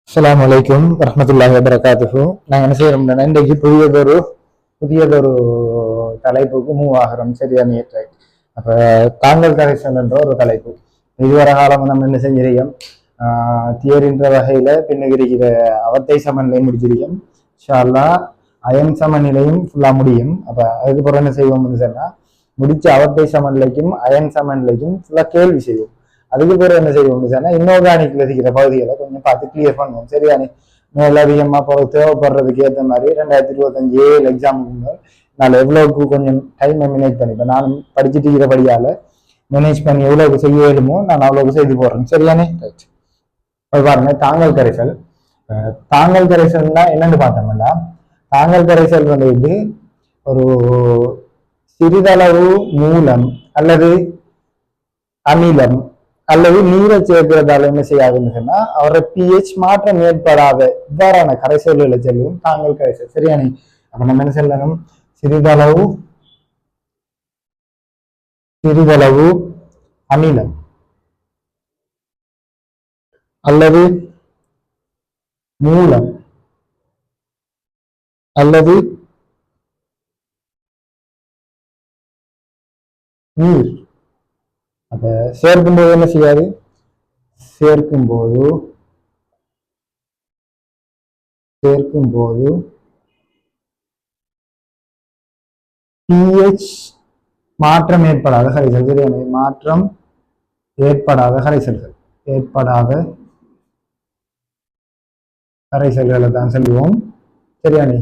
அஸ்ஸலாமு அலைக்கும் வரஹ்மத்துல்லாஹி வபரகாத்துஹு. நாங்கள் என்ன செய்யறோம்னா இன்றைக்கு புதியதொரு தலைப்புக்கு மூவ் ஆகிறோம். சரியா நேற்று அப்போ தாங்கள் கரைசல் என்ற ஒரு தலைப்பு. இதுவரை காலம் நம்ம என்ன செஞ்சிருக்கோம், தியரின்ற வகையில பின்னுகிற அவத்தை சமநிலையும் முடிச்சிருக்கோம். இன்ஷா அல்லாஹ் அயன் சமநிலையும் ஃபுல்லா முடியும். அப்ப அதுக்கப்புறம் என்ன செய்வோம்னு சொன்னா, முடிச்ச அவத்தை சமநிலைக்கும் அயன் சமநிலைக்கும் ஃபுல்லா கேள்வி செய்வோம். அதுக்கு பிறகு என்ன செய்வோம்னு சொன்னா, இன்ஆர்கானிக்ல இருக்கிற பகுதிகளை கொஞ்சம் பார்த்து கிளியர் பண்ணுவோம். சரியானே மேலதிகமா பிறகு தேவைப்படுறதுக்கு ஏற்ற மாதிரி 2025 எக்ஸாமுக்கு நான் எவ்வளவுக்கு கொஞ்சம் டைமை மேனேஜ் பண்ணிப்பேன். நான் படிச்சுட்டு இருக்கிறபடியால மேனேஜ் பண்ணி எவ்வளவுக்கு செய்ய வேணுமோ நான் அவ்வளவுக்கு செய்து போடுறேன். சரியானே ரைட். அது பாருங்க, தாங்கல் கரைசல். தாங்கல் கரைசல்னா என்னன்னு பார்த்தோம்னா, தாங்கல் கரைசல் வந்து ஒரு சிறிதளவு மூலம் அல்லது அமிலம் அல்லது நீரை சேர்க்கிறதால என்ன செய்யாதுன்னு சொன்னா, அவரோட பிஹெச் மாற்றம் ஏற்படாத இவ்வாறான கரைசல்களை செல்லும் தாங்கல் கரைசல். சரியானே? அப்ப நம்ம என்ன சொல்லணும், சிறிதளவு அமிலம் அல்லது மூலம் அல்லது நீர். அப்ப சேர்க்கும் போது என்ன செய்யாது, சேர்க்கும் போது பிஹெச் மாற்றம் ஏற்படாத கரைசல். சரியானே? மாற்றம் ஏற்படாத கரைசல்களை தான் சொல்லுவோம். சரியானே?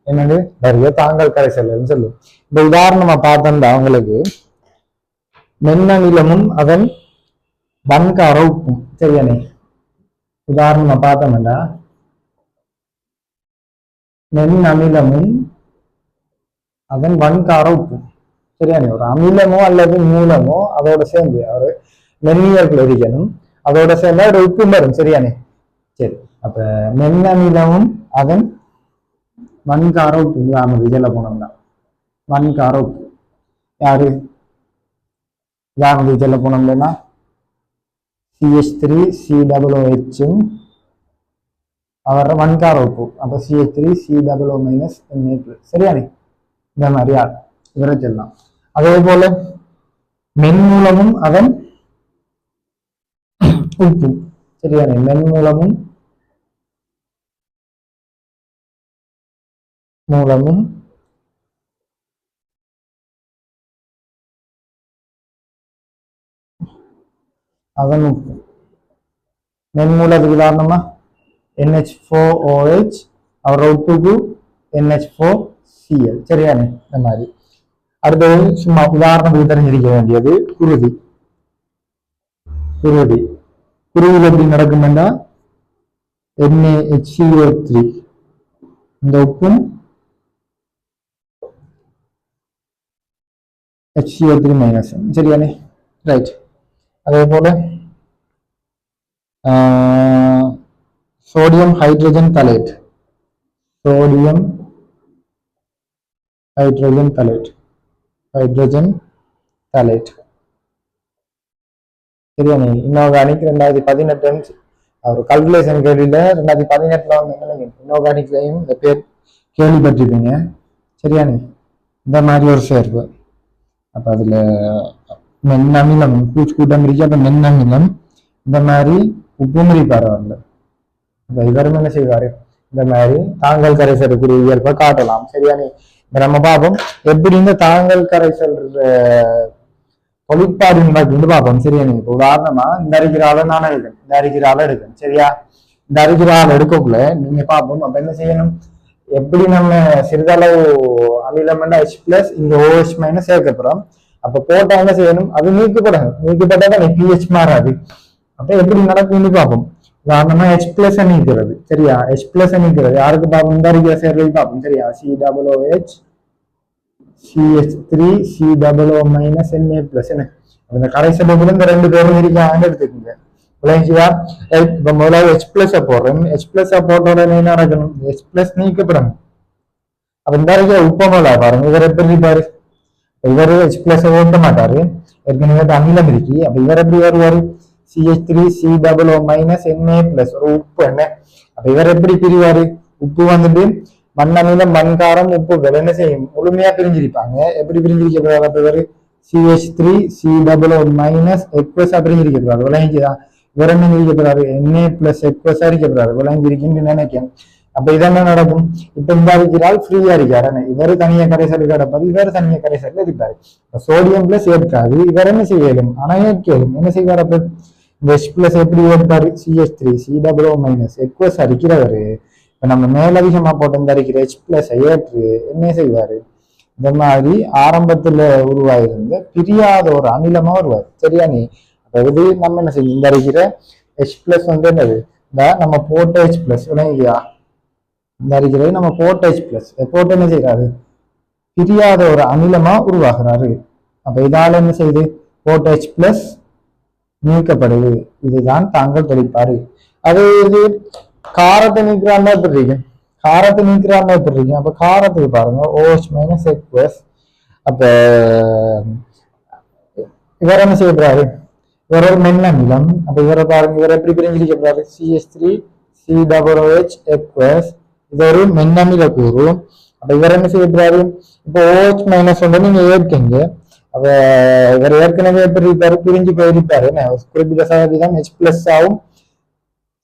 என்னது நிறைய தாங்கல் கரைசல்கள் சொல்லுவோம். இந்த உதாரணமா பார்த்தோம்னா அவங்களுக்கு மென்னமிலமும் அதன் வன்கார உப்பும். சரியானே? உதாரணமா பார்த்தோம்னா மென்னமிலமும் அதன் வன்கார உப்பும். சரியானே? ஒரு அமிலமோ அல்லது மூலமோ அதோட சேர்ந்து ஒரு மென்னியர்கள் இருக்கணும், அதோட சேர்ந்து ஒரு உப்பும் வரும். சரியானே? சரி, அப்ப மென்னமிலமும் அதன் வன்கார உப்பு. உதாரணம் சொல்ல போனோம்னா வன்கார உப்பு யாரு, உதாரணத்துக்கு சொல்ல போனோம்னா CH3COOH அவர வன்கார உப்பு. அப்ப CH3COO Na+. சரியானே? இந்த மாதிரி இவரை சொல்லலாம். அதே போல மென்மூலமும் அதன் உப்பு. சரியானே? மென்மூலமும் அதன் உப்பு. மென்மூலத்துக்கு உதாரணமா NH4OH, அவரோட உப்புக்கு NH4Cl. சரியானே? இந்த மாதிரி. அடுத்தது சும்மா உதாரணத்துக்கு தெரிஞ்சிருக்க வேண்டியது குருதி. குருதியில் எப்படி நடக்கும்னா NaHCO3, இந்த உப்பும் HCO3-. சரியானே? ரைட். அதே போல சோடியம் ஹைட்ரஜன் தலேட். சரியானே? இன்ஆர்கானிக் 2018 ஒரு கல்குலேஷன் கேள்வியில 2018 வந்து இன்ஆர்கானிக்லையும் இந்த பேர் கேள்விப்பட்டிருப்பீங்க. சரியானே? இந்த மாதிரி ஒரு சேர்வு. அப்ப அதுல மென்னமிலம் கூட்டம் இருக்கு. அப்ப மென்னமிலம் இந்த மாதிரி உப்பும் இருப்பாரு வரல. அப்ப இவரும் என்ன செய்வாரு, இந்த மாதிரி தாங்கல் கரைசலுக்குரிய இயல்பை காட்டலாம். சரியானே? இப்ப நம்ம பார்ப்போம் எப்படி இந்த தாங்கல் கரைசல் தொழிற்பாடு வந்து பார்ப்போம். சரியானே? இப்ப உதாரணமா இந்த அரிக்கிற ஆளை நான் எடுக்கணும், இந்த அரிக்கிற ஆளை எடுக்கணும். சரியா? இந்த அரிக்கிற ஆளை எடுக்கக்குள்ள நீங்க பார்ப்போம். அப்ப என்ன செய்யணும், எப்படி நம்ம சிறிதளவு அமிலம் H+, இங்க OH- சேர்க்கப்புறம் அப்ப போட்டா என்ன செய்யணும், அது நீக்கப்பட்டாதான் pH மாறாது. அப்ப எப்படி நடக்கும்னு பார்ப்போம். உதாரணமா H+ நீக்கிறது. சரியா? H+ நீக்கிறது யாருக்கு பார்ப்போம், இந்த அரிக்கிற சேர்வை பார்ப்போம். சரியா? COOH CH3COO- Na+. என்ன அந்த கரைசல் இந்த ரெண்டு பேரும் இருக்காங்க எடுத்துக்கோங்க. இப்ப முதல்ல H+ போடுறோம். H+ போட்ட உடனே என்ன நடக்கணும், H+ நீக்கப்படணும். அப்ப இந்த அரிக்கிற உப்பமலா பாருங்க, இவர் எப்படி பாரு, இவர் H+ ஓட்ட மாட்டாரு, ஏற்கனவே அமிலம் இருக்கு. அப்ப இவர் எப்படி வருவாரு, CH3COO மைனஸ் Na பிளஸ் ஒரு உப்பு என்ன. அப்ப இவர் எப்படி பிரிவாரு? உப்பு வந்துட்டு மண்ணமிலம் மண்காரம் உப்புகள் என்ன செய்யும்? முழுமையா பிரிஞ்சிருப்பாங்க. எப்படி பிரிஞ்சிருக்கிறாரு? அப்ப இவர் CH3COO மைனஸ் எக்வஸா பிரிஞ்சிருக்கிறாரு. விளங்கிச்சுதான். இவர் என்ன பிரிக்கப்படுறாரு? Na பிளஸ் எக்வஸா இருக்கிறாரு. விளங்கிருக்குன்னு நினைக்கிறேன். அப்ப இது என்ன நடக்கும்? இப்ப இந்த இருக்கிறால் ஃப்ரீயா இருக்காரு. இவர் தனியா கரைசல் கிடப்பாரு, இவர் தனியா கரைசல் இருப்பாரு. சோடியம் பிளஸ் ஏற்காது, இவர் என்ன செய்யலும்? ஆனா ஏற்கலும் என்ன செய்வார்? அப்ப H பிளஸ் எப்படி ஏற்பாரு? CH3COO மைனஸ் எக்வஸ் அரிக்கிறவரு இப்ப நம்ம மேலதிகமா போட்டு இந்த அரிக்கிற H பிளஸ் ஏற்று என்ன செய்வாரு? இந்த மாதிரி ஆரம்பத்துல உருவாயிருந்த பிரியாத ஒரு அமிலமா வருவார். சரியா? நீ அதாவது நம்ம என்ன செய்யும்? இந்த அரிக்கிற H பிளஸ் வந்து என்னது? இந்த நம்ம போட்ட H பிளஸ் விளங்கியா? இந்த அறிக்கையை நம்ம போட்ட H பிளஸ் போட்டு என்ன செய்யறாரு? பிரியாத ஒரு அமிலமா உருவாகிறாரு. அப்ப இதால என்ன செய்யுது? போட்ட H பிளஸ் நீக்கப்படுது. இதுதான் தாங்கள் தெளிப்பாரு. அது இது காரத்தை நீக்கிறான்னா எப்படி இருக்கு? காரத்தை நீக்கிறான்னா எப்படி இருக்கு? அப்ப காரத்துக்கு பாருங்க OH மைனஸ் எக்வஸ். அப்ப இவர் என்ன செய்யப்படுறாரு? இவர் ஒரு மென் அமிலம். அப்ப இவரை பாருங்க, இவர் எப்படி பிரிஞ்சிருக்கப்படுறாரு? CH3COOH எக்வஸ். இது ஒரு மென்னமில கூறு. அப்ப இவர் என்ன செய்யப்படுறாரு? இப்போ OH மைனஸ் வந்து நீங்க ஏற்கீங்க. அப்ப இவர் ஏற்கனவே எப்படி இருப்பாரு? பிரிஞ்சு போயிருப்பாரு. குறிப்பிட்ட சதவீதம் H பிளஸ் ஆகும்,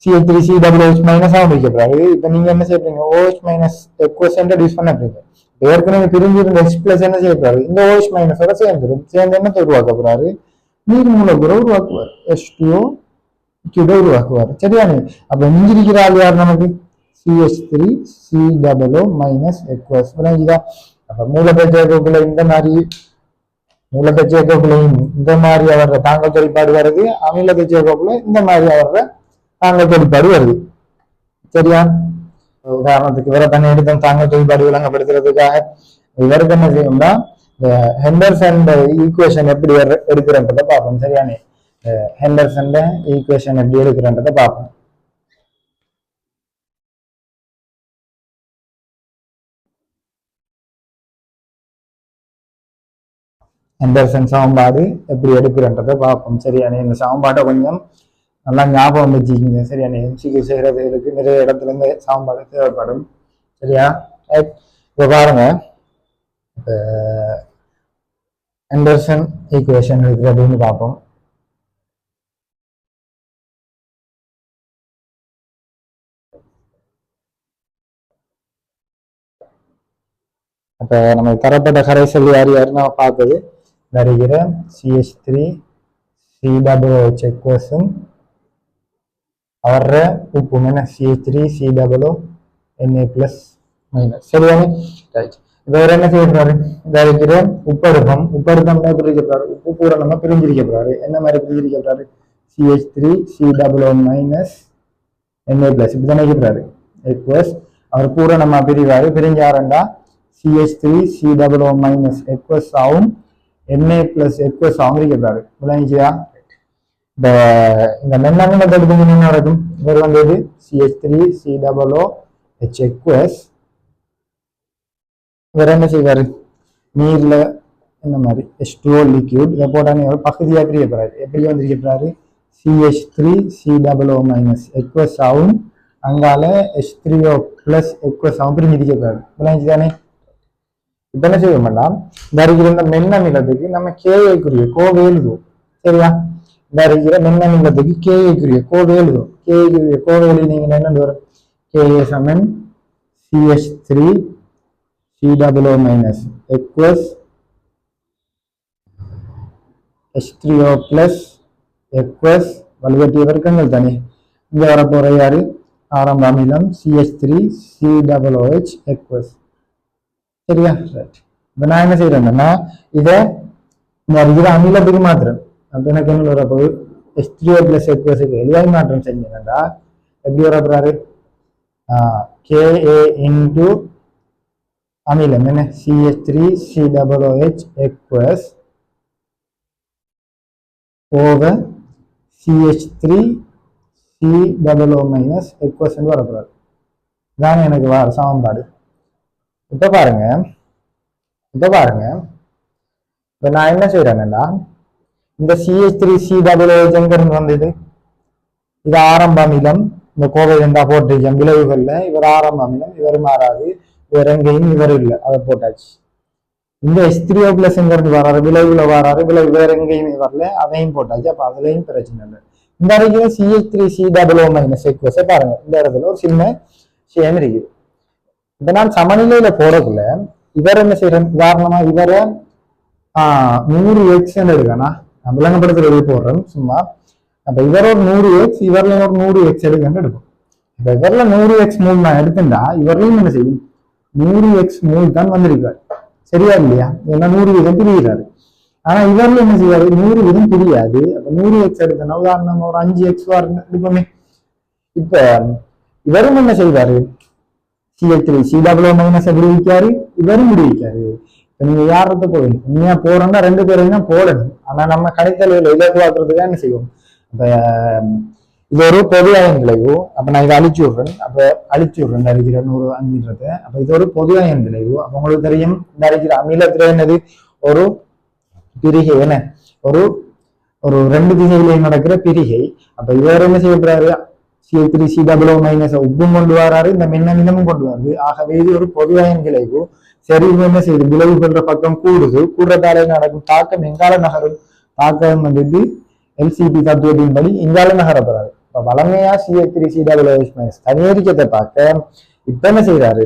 CH3COOH மைனஸ் ஆகும் இருக்கப்படுறாரு. இப்ப நீங்க என்ன செய்யறீங்க? OH மைனஸ் எக்வஸ் இன்ட்ரோடியூஸ் பண்ண போறீங்க. ஏற்கனவே பிரிஞ்சு இருந்த H பிளஸ் என்ன செய்யப்படுறாரு? இந்த OH மைனஸோட சேர்ந்துடும். சேர்ந்து என்னத்தை உருவாக்க போறாரு? நீர் மூலக்கூறை உருவாக்குவார். H2O உருவாக்குவார். சரியா? அப்ப மிஞ்சிருக்கிற ஆள் யார் நமக்கு? CH3COO minus எக்வஸ். அப்ப மூலப்பெற்றக்குள்ள இந்த மாதிரி மூலப்பெற்றக்குள்ளையும் இந்த மாதிரி அவர தாங்கள் தொழிற்பாடு வருது. அமில பெற்றக்குள்ள இந்த மாதிரி அவர தாங்கள் தொழிற்பாடு வருது. சரியா? உதாரணத்துக்கு இவரை தண்ணி எடுத்து தாங்கள் தொழிற்பாடு விளங்கப்படுத்துறதுக்காக இவருக்கு என்ன செய்யும்னா இந்த ஹெண்டர்சன் ஈக்குவேஷன் எப்படி எடுக்கிறன்றதை பார்ப்போம். சரியானே? ஹெண்டர்சன் ஈக்குவேஷன் எப்படி எடுக்கிறன்றதை பார்ப்போம். ஹெண்டர்சன் சமன்பாடு எப்படி எடுக்கிறன்றதை பார்ப்போம். சரியானே? இந்த சமன்பாட்டை கொஞ்சம் நல்லா ஞாபகம் வச்சுக்கிங்க. சரியானே? எம்சிக்கு செய்யறதுக்கு நிறைய இடத்துல இருந்து சமன்பாடு தேவைப்படும். சரியா? இப்போ பாருங்க, இப்போ ஹெண்டர்சன் ஈக்குவேஷன் இருக்கு அப்படின்னு பார்ப்போம். அப்ப நம்ம தரப்பட்ட கரைசல் யார் யாருன்னா பார்த்தது வருகிற CH3COOH எக்வஸும் அவர உப்பும் என்ன CH3COO Na பிளஸ் மைனஸ். சரியானே? ரைட். இவர் என்ன செய்யப்படுறாரு? இருக்கிற உப்பருப்பம் பிரிக்கப்படுறாரு. உப்பு பூரணமா பிரிஞ்சிருக்கப்படுறாரு. என்ன மாதிரி பிரிஞ்சிருக்கப்படுறாரு? CH3COO மைனஸ் Na பிளஸ் இப்படிதான் இருக்கிறாரு எக்வஸ். அவர் பூரணமா பிரிவாரு. பிரிஞ்சாருண்டா CH3COO மைனஸ் எக்வஸ் ஆகும், Na பிளஸ் எக்வஸ் ஆகும் இருக்கிறாரு. விளங்கிச்சியா? இந்த மென்னமிலத்தை எடுத்து என்ன நடக்கும்? இவர் வந்தது CH3COOH எக்வஸ். இவர் என்ன செய்வாரு? நீர்ல இந்த மாதிரி H2O லிக்யூட் இதை போட்டானே பகுதியாக பிரியப்படுறாரு. எப்படி வந்திருக்கிறாரு? CH3COO மைனஸ் எக்வஸ் ஆகும், அங்கால H3O பிளஸ் எக்வஸ் ஆகும் பிரிஞ்சிருக்கிறாரு. விளங்கிச்சுதானே? இப்ப என்ன செய்ய வேண்டாம், இந்த இருக்கிற மென்னமிலத்துக்கு நம்ம கேஏக்குரிய கோவை எழுதுவோம். சரியா? இந்த இருக்கிற மென்னமிலத்துக்கு கேஏக்குரிய கோவை எழுதுவோம். கேஏக்குரிய கோவையில் நீங்க என்ன வரும்? கேஏ சமன் CH3COO minus aqueous H3O plus aqueous வலுவற்றிய வர்க்கங்கள் தானே. இங்க வரப்போற யாரு? ஆரம்ப அமிலம் CH3COOH எக்வஸ். சரியா? ரைட். இப்ப நான் என்ன செய்யறேன்னா இதை அமிலத்துக்கு மாத்திரம் அப்ப எனக்கு என்ன வரப்போகுது? H3O பிளஸ் எக்வஸுக்கு எளிதாய் மாற்றம் செஞ்சேன்டா எப்படி வரப்போறாரு? KA இன்டு அமிலம் என்ன CH3COOH எக்வஸ் ஓவர் CH3COO மைனஸ் எக்வஸ் வரப்போறாரு. இதான் எனக்கு வர சமன்பாடு. இப்ப பாருங்க, இப்ப நான் என்ன செய்யறேன்னா இந்த CH3COOH எங்கிருந்து வந்தது? இது ஆரம்ப அமிலம். இந்த கோவை ரெண்டா போட்டிருக்கேன் விளைவுகள்ல. இவர் ஆரம்ப அமிலம், இவர் மாறாது, இவர் எங்கேயும் இவர் இல்லை, அதை போட்டாச்சு. இந்த H3O+ எங்கிருந்து வராரு? விளைவுல வராரு, விளைவு வேற எங்கேயுமே வரல, அதையும் போட்டாச்சு. அப்ப அதுலயும் பிரச்சனை இல்லை. இந்த இடத்துல CH3COO- பாருங்க, இந்த இடத்துல ஒரு சின்ன விஷயம் இருக்குது. இப்ப நான் சமநிலையில போறதுல இவர் என்ன செய்யறேன்? உதாரணமா இவரை 100x எடுக்கனா, நான் விளங்கப்படுத்துறது போடுறேன் சும்மா. அப்ப இவர் ஒரு 100x, இவர்ல ஒரு 100x எடுக்கன்னு எடுக்கும். இப்ப இவர்ல 100x மூணு நான் எடுத்துட்டா இவர்லையும் என்ன செய்யும்? 100x மூணு தான் வந்திருக்காரு. சரியா இல்லையா? ஏன்னா 100 வீதம் பிரிகிறாரு. ஆனா இவர்ல என்ன செய்வாரு? 100 வீதம் பிரியாது. அப்ப 100x எடுத்தனா உதாரணம் ஒரு 5x எடுப்போமே. இப்ப இவரும் என்ன செய்வாரு? CH3COO- விடுவிக்காரு, இவரும் விடுவிக்காரு. இப்ப நீங்க யாரத்தை போடணும்? உண்மையா போறோம்னா 2 பேரையும் தான் போடணும். ஆனா நம்ம கணித்தலையில இலக்குவாக்குறதுக்கு என்ன செய்வோம்? அப்ப இது ஒரு பொது அயன் விளைவு. அப்ப நான் இதை அழிச்சு விடுறேன். அப்ப அழிச்சு விடுறேன் இந்த அடிக்கிற 105. அப்ப இது ஒரு பொது அயன் விளைவு. அப்ப உங்களுக்கு தெரியும் இந்த அடிக்கிற அமிலத்துல என்னது? ஒரு பிரிகை. என்ன? ஒரு ஒரு 2 திசையிலையும் நடக்கிற பிரிகை. அப்ப இவர் என்ன செய்யப்படுறாரு? CH3COO- உப்பும் கொண்டு வராரு, இந்த மின்னமிலமும் கொண்டு வருது. ஆகவே இது ஒரு பொது அயன் விளைவு. சரி, என்ன செய்யுது? விளைவு பண்ற பக்கம் கூடுது. கூடுறதாலே நடக்கும் தாக்கம் எங்கால நகரும்? தாக்கம் வந்துட்டு LCP தத்துவத்தின் படி இங்கால நகரப்படுறாரு. இப்ப வளமையா CH3COO- தனியரிக்கத்தை பார்க்க இப்ப என்ன செய்யறாரு?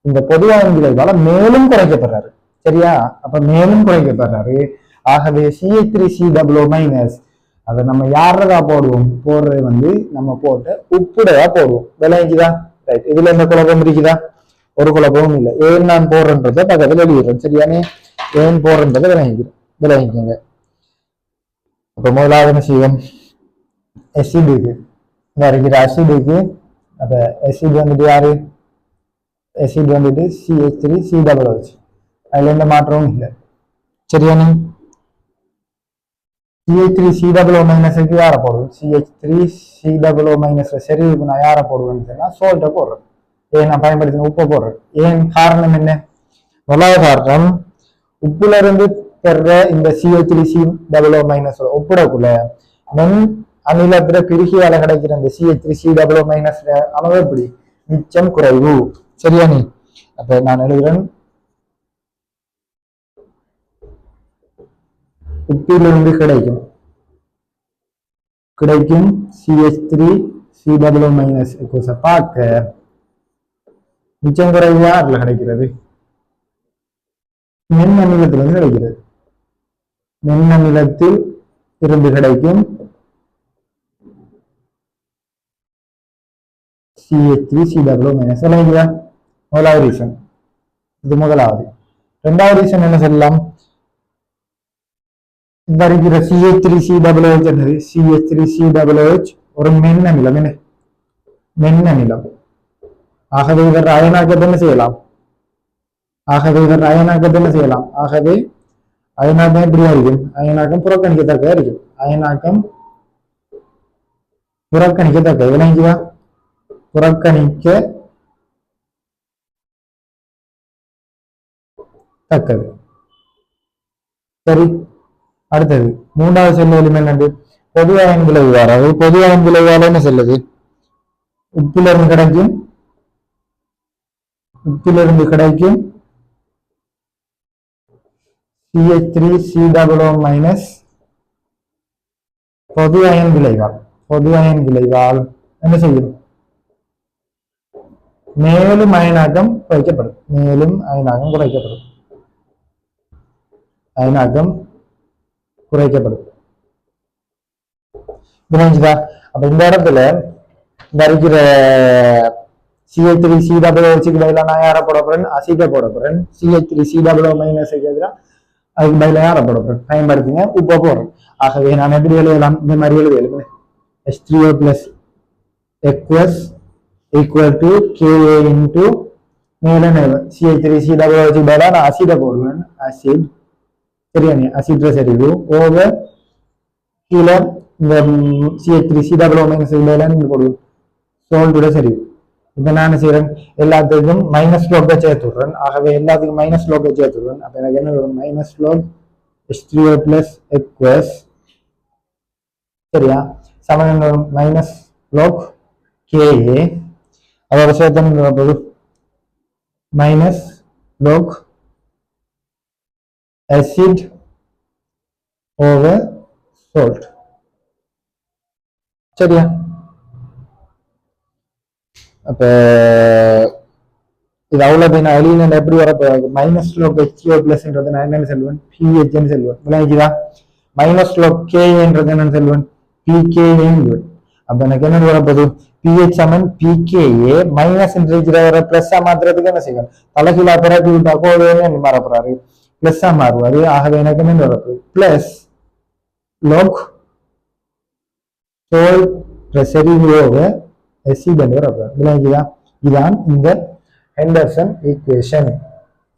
இந்த பொது அயன் விளைவால மேலும் குறைக்கப்படுறாரு. சரியா? அப்ப மேலும் குறைக்கப்படுறாரு. ஆகவே CH3COO- அதை நம்ம யாரதா போடுவோம்? போடுறது வந்து நம்ம போட்டு உப்புடையா போடுவோம். விளைஞ்சுதான். ரைட். இதுல எந்த குழப்பம் இருக்குதா? ஒரு குழப்பமும் இல்லை. ஏன் நான் போடுறன்றத பக்கத்துல எழுதிடுறேன். சரியானே? ஏன் போடுறன்றதை விளைவிக்குங்க. அப்ப முதலாவது என்ன செய்வோம்? எசிடுக்கு இருக்கிற அசிடுக்கு. அப்ப எசிட் வந்துட்டு யாரு? எசிட் வந்துட்டு CH3COOH. அதுல எந்த மாற்றமும் இல்லை. சரியானே? CH3COO- யாரை போடுவோம்? CH3COO- சரி, நான் யாரை போடுவேன்னு சொன்னா சோல்ட்டை போடுறேன். ஏன் நான் பயன்படுத்தின உப்பை போடுறேன். ஏன் காரணம் என்ன? முதலாவது காரணம், உப்புல இருந்து பெற இந்த CH3COO- ஒப்பிடக்குள்ள மென் அமிலத்துல பிரிகையால கிடைக்கிற இந்த CH3COO- அளவு எப்படி? மிச்சம் குறைவு. சரியா நீ? அப்ப நான் எழுதுறேன், உப்பிலிருந்து கிடைக்கும் CH3COO- பார்க்க மிச்சம் குறைவு யாருல கிடைக்கிறது? மென் அமிலத்திலிருந்து கிடைக்கிறது. மென் அமிலத்தில் இருந்து கிடைக்கும் CH3COO- விளங்குதா? முதலாவது ரீசன் இது. முதலாவது. இரண்டாவது ரீசன் என்ன சொல்லலாம்? வருகிற CH3COOH என்னது? CH3COOH ஒரு மென் அமிலம். என்ன? மென் அமிலம். ஆகவே இவர் அயனாக்கத்தை என்ன செய்யலாம்? ஆகவே அயனாக்கம் எப்படியா இருக்கும்? அயனாக்கம் புறக்கணிக்கத்தக்க இருக்கும். அயனாக்கம் புறக்கணிக்கத்தக்க. விளங்கியா? புறக்கணிக்கத்தக்கது. சரி, அடுத்தது மூன்றாவது செல்ல எலிமெண்ட் என்னது? பொது அயன் விளைவு. அதாவது பொது அயன் விளைவால என்ன சொல்லுது? உப்பிலிருந்து கிடைக்கும் CH3COO- பொது அயன் விளைவால் என்ன செய்யும்? மேலும் அயனாக்கம் குறைக்கப்படும். புரிஞ்சுதா? அப்ப இந்த இடத்துல இருக்கிற CH3COOH பதிலா நான் யாரை போட போறேன்? அசிட்டை போட போறேன். CH3COO- எதிராக அதுக்கு பதிலா யாரை போட போறேன்? பயன்படுத்திங்க உப்பை போடுறேன். ஆகவே நான் எப்படி எழுதலாம்? இந்த மாதிரி எழுதுவேன். H3O+ aqueous equal to Ka into மேல CH3COOH பதிலா நான் அசிட்டை போடுவேன். அசிட். சரியா? அசிட்ர சரிவு ஓவர் கீழே இந்த CH3COO- நீங்க போடுவோம் சோல்டோட சரிவு. இப்ப நான் என்ன செய்யறேன்? எல்லாத்துக்கும் மைனஸ் ஸ்லோக்கை சேர்த்து விடுறேன். ஆகவே எல்லாத்துக்கும் மைனஸ் ஸ்லோக்கை சேர்த்து விடுறேன். அப்ப எனக்கு என்ன வரும்? மைனஸ் ஸ்லோக் H3O+ aqueous சரியா? சமன் மைனஸ் log KA அதோட சேர்த்து வரப்போது minus log acid over salt. சரியா? அப்ப இது அவ்வளவு நான் வெளியில எப்படி வரப்போகுது மைனஸ் log HCO பிளஸ்ன்றது நான் என்னன்னு சொல்லுவேன் பிஹெச்ன்னு சொல்லுவேன். விளங்கிக்குதா? மைனஸ் log KAன்றது என்னன்னு சொல்லுவேன் பிகேஏன்னு. அப்ப எனக்கு என்ன வரப்போகுது பிஹெச் சமன் பிகேஏ மைனஸ் வர பிளஸ்ஸா மாத்துறதுக்கு என்ன செய்யும் தலைகீழா பிறகு விட்டா கோவேன்னு மாறப்படுறாரு பிளஸ்ஸா மாறுவாரு. ஆகவே எனக்கு என்ன வரப்போகுது பிளஸ் log salt செறிவு over acid என்று வரப்போகுது. விளங்கிக்குதா? இதான் இந்த ஹெண்டர்சன் ஈக்குவேஷன்.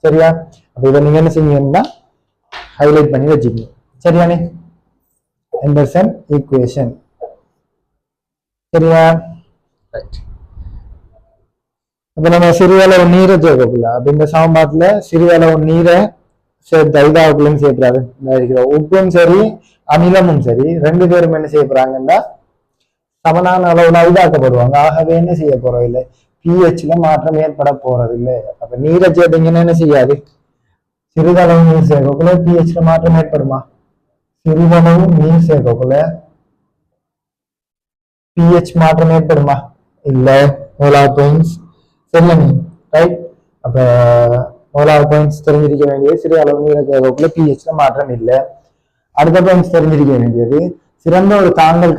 சரியா? அப்ப இதை நீங்க என்ன செய்வீங்கன்னா ஹைலைட் பண்ணி வச்சுக்கணும். சரியானே? Henderson equation. சரியா? அப்ப நம்ம சிறிய அளவு நீரை சேர்க்கக்குள்ள அப்ப இந்த சமன்பாட்டுல சிறிய அளவு நீரை சேர்த்து ஐதாவுக்குள்ளன்னு சேர்க்கிறாரு. உப்பும் சரி அமிலமும் சரி ரெண்டு பேரும் என்ன செய்ய போறாங்கன்னா சமனான அளவுல ஐதாக்கப்படுவாங்க. ஆகவே என்ன செய்ய போறோம் இல்லை பிஹெச்ல மாற்றம் ஏற்பட போறது இல்லை. அப்ப நீரை சேர்த்தீங்கன்னா என்ன செய்யாது சிறிதளவு நீர் சேர்க்கக்குள்ள பிஹெச்ல மாற்றம் ஏற்படுமா? சிறிதளவு நீர் சேர்க்கக்குள்ள பிஹெச் மாற்றம் ஏற்படுமா? இல்ல. முதலாவது பாயிண்ட்ஸ் சரியா நீ ரைட். அப்ப முதலாவது பாயிண்ட்ஸ் தெரிஞ்சிருக்க வேண்டியது சிறிய அளவு நீரை சேர்க்கக்குள்ள பிஹெச்ல மாற்றம் இல்லை. அடுத்த பாயிண்ட்ஸ் தெரிஞ்சிருக்க வேண்டியது சிறந்த ஒரு தாங்கல்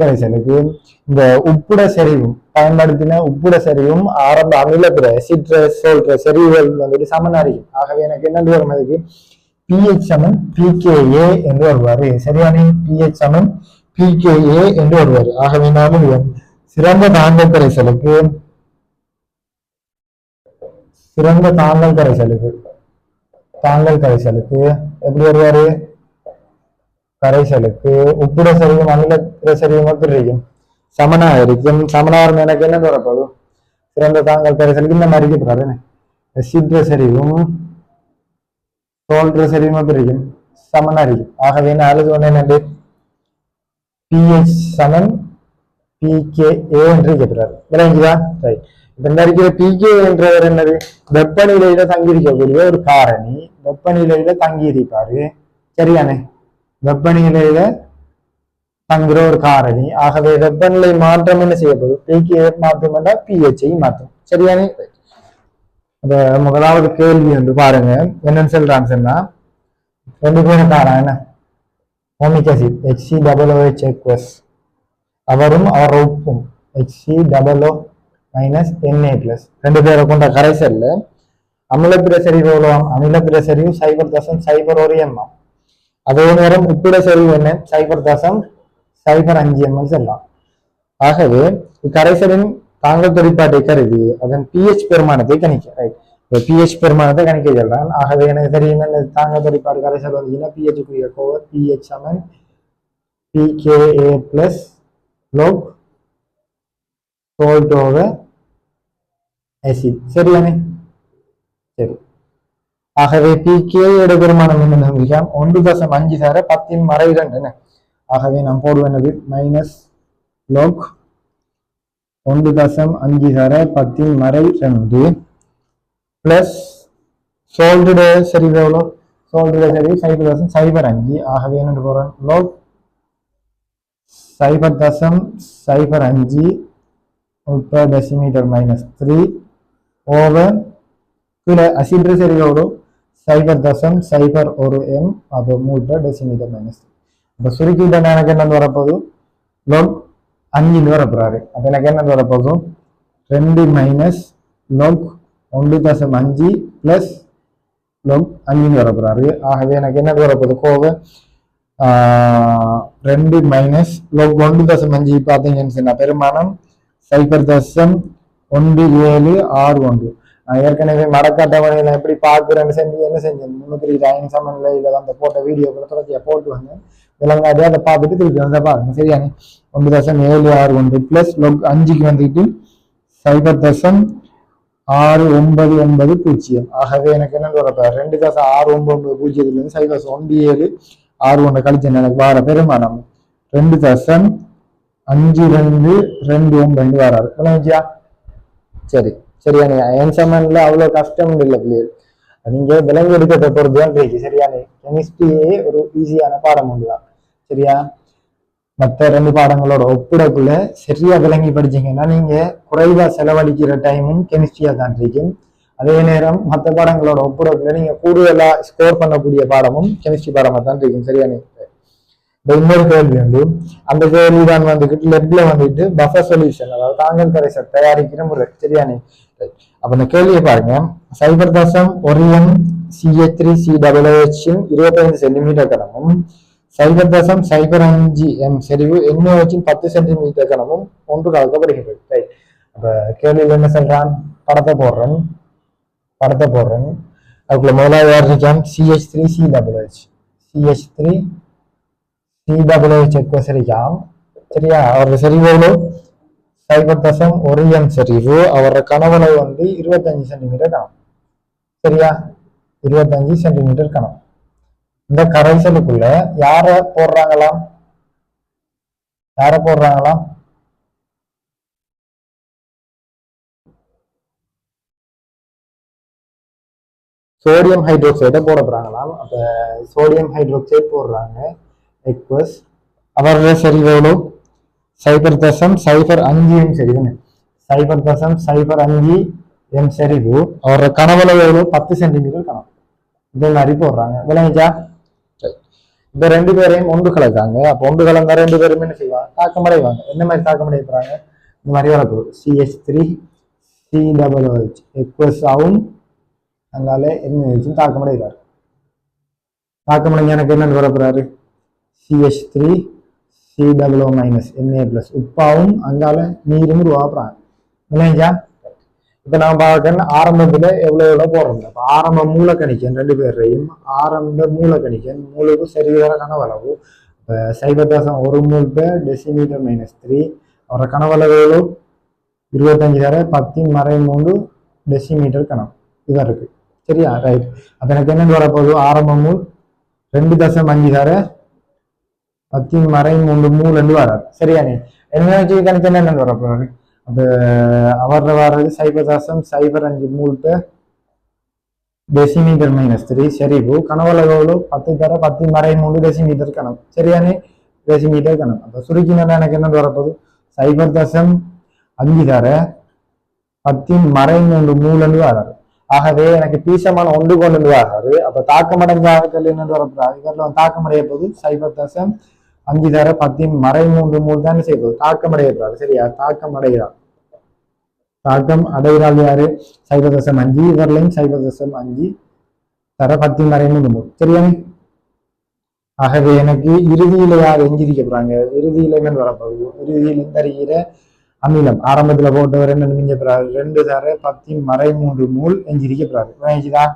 கரைசலுக்கு இந்த உப்புட செறிவும் பயன்படுத்தின உப்புட செறிவும் ஆரம்ப அமிலப்புற செறிவுகள் வந்துட்டு சமனாரியும். ஆகவே எனக்கு என்னென்று வரும் அதுக்கு பிஹெச் சமன் பிகேஏ என்று வருவாரு. சரியானே? பிஹெச் சமன் பிகேஏ என்று வருவாரு. ஆகவே நாம சிறந்த தாங்கல் கரைசலுக்கு எப்படி வருவாரு? கரைசலுக்கு உப்புட சரிவும் அமில சரிவும் எப்படி இருக்கும்? சமனா இருக்கும். சமனாரம் எனக்கு என்ன வரப்போகுது சிறந்த தாங்கல் கரைசலுக்கு இந்த மாதிரி போறாரு சிற்ற சரிவும் சோல்ற சரிவும் எப்படி இருக்கும்? சமனா இருக்கும். ஆகவே நான் அழுது ஒண்ணு என்னண்டு பிஹெச் சமன் பிகேஏ என்று கேட்கிறாரு. விளங்கிதா? ரைட். இப்ப இந்த இருக்கிற பிகே என்றவர் என்னது வெப்பநிலையில தங்கியிருக்கக்கூடிய ஒரு காரணி. வெப்பநிலையில தங்கி இருப்பாரு. சரியானே? வெப்பநிலையில தங்குற ஒரு காரணி. ஆகவே வெப்பநிலை மாற்றம் என்ன செய்யப்போகுது பிகே மாற்றம் என்றால் பிஹெச்சையும் மாற்றும். சரியானே? அப்ப முதலாவது கேள்வி வந்து பாருங்க என்னன்னு சொல்றான்னு சொன்னா ரெண்டு பேரும் காரணம் என்ன ஓமிக் ஆசிட் HCOOH அவரும் அவர் உப்பும் HCOO -Na+ ரெண்டு பேரை கொண்ட கரைசல்ல அமிலப்பிர செறிவு எவ்வளவு? அமிலப்பிர செறிவு 0.01 mm. அதே நேரம் உப்பிட செறிவு என்ன 0.05 mm சொல்லலாம். ஆகவே இக்கரைசலின் தாங்கல் தொழிற்பாட்டை கருதி அதன் pH பெருமானத்தை கணிக்க. ரைட். pH பெருமானத்தை கணிக்க சொல்றான். ஆகவே எனக்கு தெரியும் என்ன தாங்கல் தொழிற்பாடு கரைசல் வந்து pH குரிய கோவர் pH சமன் pKa plus log salt over acid. சரியானே? சரி. ஆகவே pKa பெருமானம் என்ன 1.5 தர 10^2. ஆகவே நாம் போடுவது மைனஸ் log 1.5 தர 10^2 பிளஸ் சோல்டோட செறிவு எவ்வளோ? சோல்டோட செறிவு 0.05. ஆகவே என்ன போறோம் log 0.05 -3 ஓவர் கீழே அசிட்ர செறிவு எவ்வளோ 0.01 m அப்போ 3 அப்போ சுருக்கிட்ட எனக்கு என்னன்னு வரப்போகுது log 5 வரப்போறாரு. அப்போ எனக்கு என்னன்னு வரப்போகுது 2 மைனஸ் log 1.5 பிளஸ் log 5 வரப்போறாரு. ஆகவே எனக்கு என்ன வரப்போகுது கோவை 2 மைனஸ் log 1.5 பார்த்தீங்கன்னு சொன்னா பெருமானம் 0.1761. ஏற்கனவே மரக்காட்டவணையில எப்படி பார்க்குறேன்னு செஞ்சு என்ன செஞ்சேன் 3 சமநிலையில அந்த போட்ட வீடியோக்களை தொடர்ச்சியா போட்டு வந்தேன். விலங்காதே அதை பார்த்துட்டு திருப்பி வந்த பாருங்க. சரியானே? 1.761 பிளஸ் log 5க்கு வந்துட்டு 0.699 0. ஆகவே எனக்கு என்ன வரப்ப 2.699 0 0.17 R1 கழிச்சு எனக்கு வார பெருமானம் 2.5229 வராது. விளங்கிச்சியா? சரி சரியானே. என்சமன்ல அவ்வளவு கஷ்டம் இல்லை பிள்ளைகள். நீங்க விலங்கு எடுக்கிறத பொறுத்துதான் இருக்கு. சரியானே. கெமிஸ்ட்ரியே ஒரு ஈஸியான பாடம் ஒன்றுதான். சரியா? மற்ற 2 பாடங்களோட ஒப்பிடக்குள்ள சரியா விளங்கி படிச்சீங்கன்னா நீங்க குறைவா செலவழிக்கிற டைமும் கெமிஸ்ட்ரியா தான் இருக்கும். அதே நேரம் மற்ற பாடங்களோட ஒப்பிடக்குள்ள நீங்க கூடுதலா ஸ்கோர் பண்ணக்கூடிய பாடமும் கெமிஸ்ட்ரி பாடமா தான் இருக்கும். சரியானே. இன்னொரு கேள்வி வந்து அந்த கேள்வி தான் வந்துட்டு லெப்ல வந்துட்டு பஃபர் சொல்யூஷன், அதாவது தாங்கல் கரைசல் தயாரிக்கிற முறை. சரியானே. அப்ப இந்த கேள்வியை பாருங்க. 0.1 CH3COOH 25 சென்டிமீட்டர் கனமும் 0.05 M செறிவு NaOH 10 சென்டிமீட்டர் கனமும் ஒன்று கலக்கப்படுகிறது. ரைட். அப்ப கேள்வியில் என்ன சொல்றான்? படத்தை போடுறேன். அதுக்குள்ள முதலாவது யார் இருக்கான்? CH3COOH சரிக்காம். சரியா? அவரோட செறிவு எவ்வளோ? 0.1 M செறிவு. அவரோட கனவளவு வந்து 25 சென்டிமீட்டர் கனம். சரியா? 25 சென்டிமீட்டர் கனம். இந்த கரைசலுக்குள்ள யார போடுறாங்களாம்? சோடியம் ஹைட்ரோக்சைடை போட போறாங்களாம். அப்ப சோடியம் ஹைட்ரோக்சைடு போடுறாங்க. எக்வஸ். அவரோட செறிவு எவ்வளோ? 0.05 M செறிவுன்னு. 0.05 M செறிவு. அவரோட கனவளவு எவ்வளோ? 10 சென்டிமீட்டர் கனம். இதே மாதிரி போடுறாங்க. விளங்கிச்சா? இப்ப 2 பேரையும் ஒன்று கலக்காங்க. அப்ப ஒன்று கலந்தா 2 பேரும் என்ன செய்வாங்க? தாக்கமடைவாங்க. என்ன மாதிரி தாக்கமடைய போறாங்க? இந்த மாதிரி வரப்போகுது. CH3COOH எக்வஸ் ஆகும். அதனால என்ன வச்சு தாக்கமடைகிறார். தாக்கமடைஞ்ச எனக்கு என்னன்னு வரப்போறாரு? CH3COO- Na+. உப்பாவும் அங்கால நீரும் உருவாக்குறாங்க. இல்லைங்களா? இப்ப நான் பார்க்க ஆரம்பத்துல எவ்வளவு போடுறோம். அப்ப ஆரம்ப மூல கணிக்கன் 2 பேரையும் ஆரம்ப மூல கணிக்கன் மூலுக்கு சரிவர கனவளவு 0.1 மூல் per டெசிமீட்டர் -3. அவரோட கனவளவு 25 தர 10⁻³ டெசிமீட்டர் கனம் இதான் இருக்கு. சரியா? ரைட். அப்ப எனக்கு என்னன்னு வரப்போகுது? ஆரம்ப மூல் 2.5 தர 10⁻³ மூல் என்று வராது. சரியானே. என்ன வச்சு கணிச்சு என்னன்னு வரப்போகுது? அப்ப அவரோட வர்றது 0.05 மூல் per டெசிமீட்டர் -3 செறிவு. கனவளவு 10 தர 10⁻³ டெசிமீட்டர் கனம். சரியானே. டெசிமீட்டர் கனம். அப்ப சுருக்கினா எனக்கு என்ன வரப்போகுது? 0.5 தர 10⁻³ மூல் என்று வராது. ஆகவே எனக்கு பீசமான 1 கொண்டு வராது. அப்ப தாக்கமடைஞ்ச ஆட்கள் என்ன வரப்போறாரு? இவரில் தாக்கமடைய போது 0.5 தர 10⁻³ மூல் தான் செய்வது. தாக்கமடையப்படுறாரு. சரியா? தாக்கம் அடைகிறாள் யாரு? 0.5. இவர்லையும் 0.5 தர 10⁻³ மூல். சரியானே. ஆகவே எனக்கு இறுதியில யார் எஞ்சிருக்க போறாங்க? இறுதியில என்னன்னு வரப்போகுது? இறுதியில் இந்த அறிகிற அமிலம் ஆரம்பத்துல போட்டவர் என்ன மிஞ்சப்படுறாரு? 2 தர 10⁻³ மூல் எஞ்சிரிக்கப்படுறாரு. வாங்கிச்சுதான்.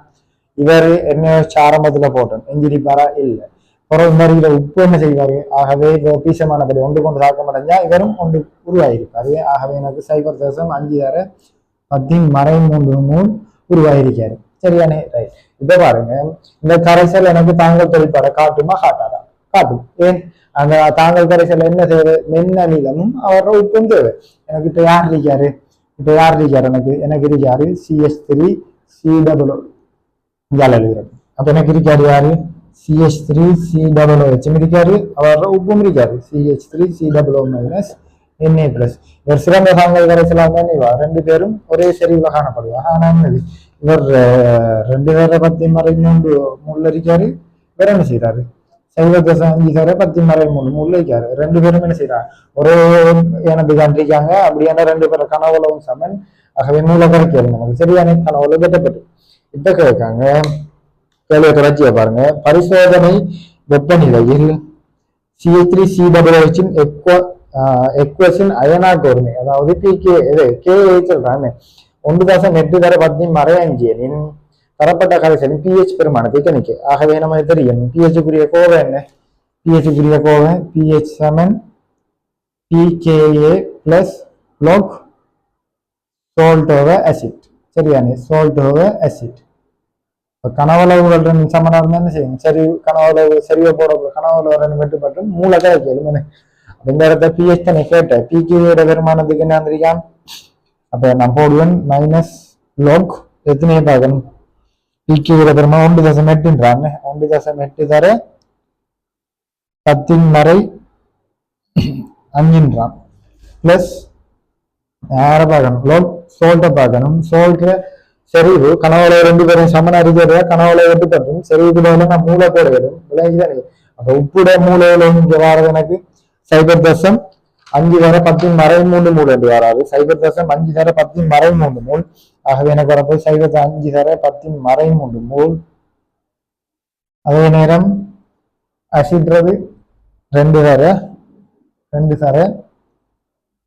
இவர் என்ன ஆரம்பத்துல போட்டோம் எஞ்சிரிப்பாரா? இல்லை. பிறகு மறுகிற உப்பு என்ன செய்வாரு? ஆகவே பீசமானபடி 1 கொண்டு தாக்கம் அடைஞ்சா இவரும் 1 உருவாயிருப்பாரு. ஆகவே எனக்கு 0.5 தர 10⁻³ மூல் உருவாயிருக்காரு. சரியானே. ரைட். இப்ப பாருங்க, இந்த கரைசல் எனக்கு தாங்கல் தொழிற்பாட காட்டுமா? காட்டாதா? காட்டும். ஏன்? அந்த தாங்கல் கரைசல் என்ன செய்யுது? மென்னமிலமும் அவரோட உப்பும் தேவை. எனக்கு இப்ப யார் இருக்காரு? எனக்கு இருக்காரு CH3COO எழுதுறது. அப்ப எனக்கு இருக்காரு யாரு? CH3COOH இருக்காரு. அவரோட உப்பும் இருக்காரு. CH3COO- Na+. இவர் சிறந்த தாங்கல் கரைசலாக 2 பேரும் ஒரே செறிவுல காணப்படுவாங்க. ஆனா இவர் 2 பேரை 10⁻³ மூல் இருக்காரு. வேற என்ன செய்யறாரு? 0.5 தர 10⁻³ மூல் இருக்காரு. 2 பேரும் என்ன செய்யறாங்க? ஒரே எனது கண்டிருக்காங்க. அப்படியான 2 பேரை கனவளவும் சமன். ஆகவே மூல கரைக்கல் நமக்கு சரியான கனவளவு கட்டப்பட்டு இப்ப கேட்காங்க. கேள்வியை தொடர்ச்சியா பாருங்க. பரிசோதனை வெப்பநிலையில் CH3COOH எக்வஸின் அயனாக்க ஒருமை, அதாவது KA சொல்றாங்க 1.8 தர 10⁻5 எனின் தரப்பட்ட கரைசலின் pH பெருமானத்தை கணிக்க. ஆகவே நமக்கு தெரியும் pH-க்குரிய கோவை என்ன? pH-க்குரிய Kovai pH pKa plus log salt over acid. சரியானே. salt over acid. இப்போ கனவளவுகள் ரெண்டு சமனா இருந்தா என்ன செய்யும்? சரி, கனவளவு சரிவை போட கனவளவு ரெண்டு வெட்டுப்பட்டு மூலதான் இருக்கு. இந்த இடத்த பிஹெச் தானே கேட்டேன். பிகேயோட வருமானத்துக்கு என்ன வந்திருக்கான்? அப்ப நான் போடுவேன் மைனஸ் லோக் எத்தனையே பார்க்கணும். பிகேயோட வருமானம் 1.8ன்றான். 1.8 தர 10 மறை 5ன்றான். பிளஸ் யாரை பார்க்கணும்? லோக் சோல்ட்டை பார்க்கணும். சோல்ட்ல செறிவு கனவுல ரெண்டு பேரும் சமனா இருக்கிற கனவுல வெட்டு பற்றும் செறிவுக்குள்ள நான் மூளை போட வரும் விளைஞ்சுதான். அப்ப உப்புட மூளையில இங்க வாரது எனக்கு 0.5 தர 10 மறை 3 மூல் என்று வராது. 0.5 தர 10 மறை 3 மூல். ஆகவே எனக்கு வரப்போ 0.5 தர 10 மறை 3 மூல். அதே நேரம் அசிட்றது 2 தர